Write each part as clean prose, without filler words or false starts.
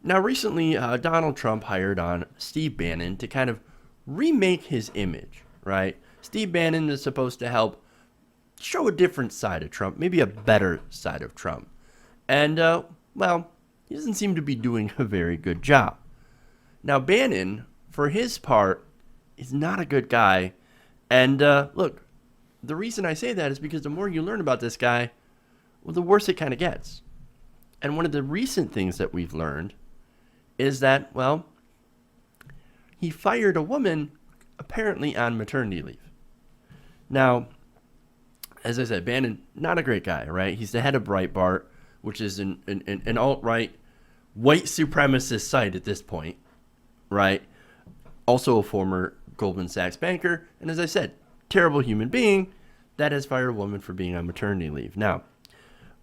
Now, recently, Donald Trump hired on Steve Bannon to kind of remake his image, right? Steve Bannon is supposed to help show a different side of Trump, maybe a better side of Trump. And, well, he doesn't seem to be doing a very good job. Now, Bannon, for his part, is not a good guy. And, look, the reason I say that is because the more you learn about this guy, well, the worse it kind of gets. And one of the recent things that we've learned is that, well, he fired a woman apparently on maternity leave. Now, as I said, Bannon, not a great guy, right? He's the head of Breitbart, which is an alt-right white supremacist site at this point, right? Also a former Goldman Sachs banker. And as I said, terrible human being that has fired a woman for being on maternity leave. Now,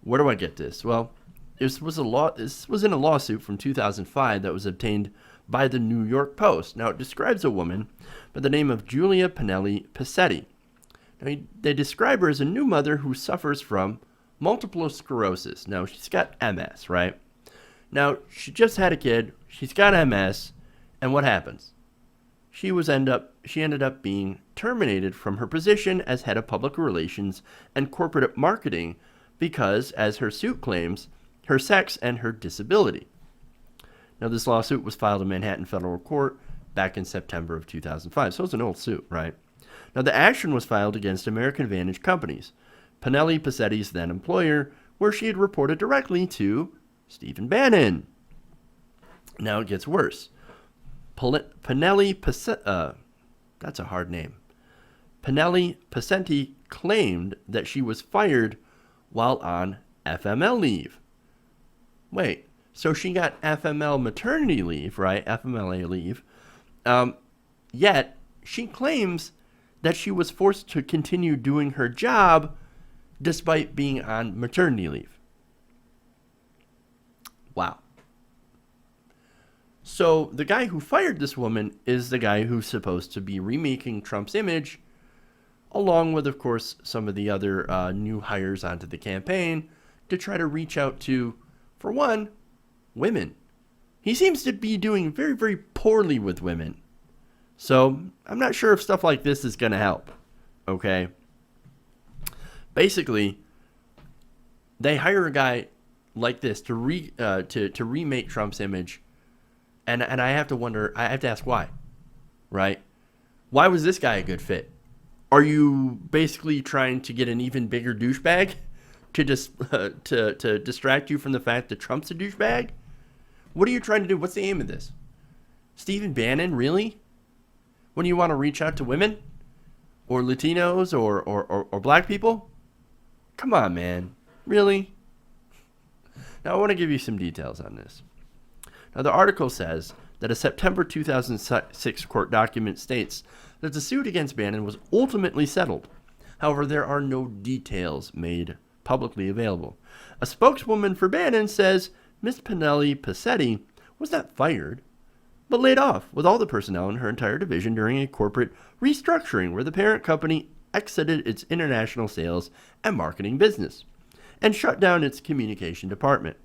where do I get this? Well, this was in a lawsuit from 2005 that was obtained by the New York Post. Now, it describes a woman by the name of Julia Panely-Pacetti. Now, they describe her as a new mother who suffers from multiple sclerosis. Now, she's got MS, right? Now, she just had a kid. She's got MS. And what happens? She ended up being terminated from her position as head of public relations and corporate marketing because, as her suit claims, her sex and her disability. Now, this lawsuit was filed in Manhattan Federal Court back in September of 2005. So it's an old suit, right? Now, the action was filed against American Vantage Companies, Panely-Pacetti's then employer, where she had reported directly to Stephen Bannon. Now it gets worse. Panely-Pacetti, that's a hard name. Panely-Pacetti claimed that she was fired while on FML leave. Wait, so she got FML maternity leave, right? FMLA leave. Yet she claims that she was forced to continue doing her job despite being on maternity leave. Wow. So the guy who fired this woman is the guy who's supposed to be remaking Trump's image, along with, of course, some of the other new hires onto the campaign to try to reach out to, for one, women. He seems to be doing very, very poorly with women. So I'm not sure if stuff like this is going to help. Okay. Basically, they hire a guy like this to remake Trump's image, and I have to ask why, right? Why was this guy a good fit? Are you basically trying to get an even bigger douchebag to just to distract you from the fact that Trump's a douchebag? What are you trying to do? What's the aim of this? Stephen Bannon, really? When you want to reach out to women or Latinos or black people? Come on, man. Really? Now, I want to give you some details on this. Now, the article says that a September 2006 court document states that the suit against Bannon was ultimately settled. However, there are no details made publicly available. A spokeswoman for Bannon says Ms. Panely-Pacetti was not fired, but laid off with all the personnel in her entire division during a corporate restructuring where the parent company exited its international sales and marketing business and shut down its communication department.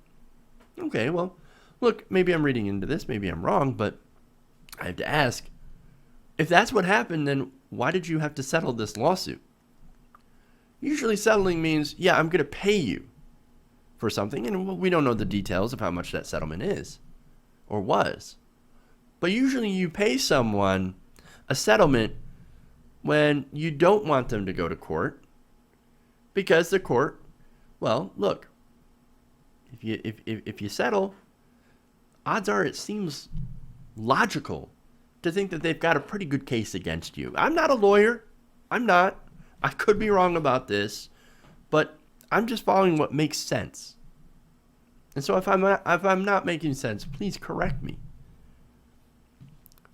Okay, well, look, maybe I'm reading into this, maybe I'm wrong, but I have to ask, if that's what happened, then why did you have to settle this lawsuit? Usually settling means, yeah, I'm going to pay you for something, and we don't know the details of how much that settlement is or was. But usually you pay someone a settlement when you don't want them to go to court because the court, well, look, if you settle, odds are it seems logical to think that they've got a pretty good case against you. I'm not a lawyer. I'm not. I could be wrong about this, but I'm just following what makes sense. And so if I'm not making sense, please correct me.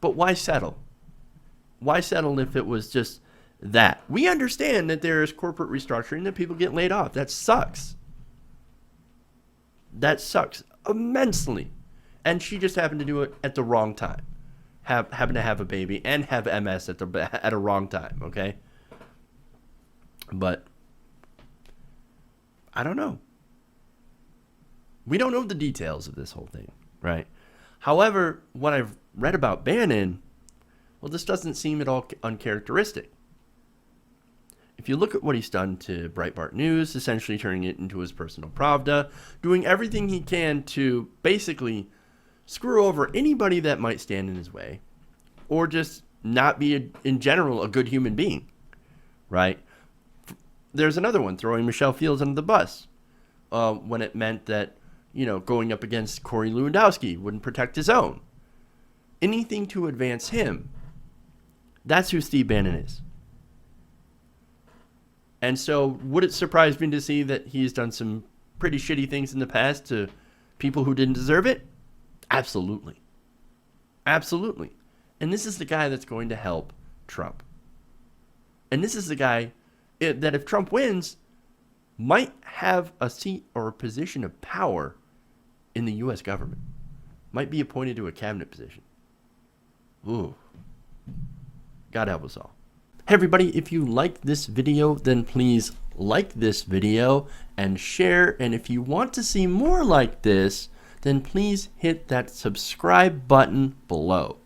But why settle? Why settle if it was just that? We understand that there is corporate restructuring, that people get laid off. That sucks. That sucks immensely. And she just happened to do it at the wrong time. Happened to have a baby and have MS at a wrong time, okay? But I don't know. We don't know the details of this whole thing, right? However, what I've read about Bannon, well, this doesn't seem at all uncharacteristic. If you look at what he's done to Breitbart News, essentially turning it into his personal Pravda, doing everything he can to basically screw over anybody that might stand in his way, or just not be, in general, a good human being, right? There's another one, throwing Michelle Fields under the bus, when it meant that, going up against Corey Lewandowski wouldn't protect his own. Anything to advance him. That's who Steve Bannon is. And so would it surprise me to see that he's done some pretty shitty things in the past to people who didn't deserve it? Absolutely. Absolutely. And this is the guy that's going to help Trump. And this is the guy that, if Trump wins, might have a seat or a position of power in the U.S. government. Might be appointed to a cabinet position. Ooh. God help us all. Hey everybody, if you liked this video, then please like this video and share. And if you want to see more like this, then please hit that subscribe button below.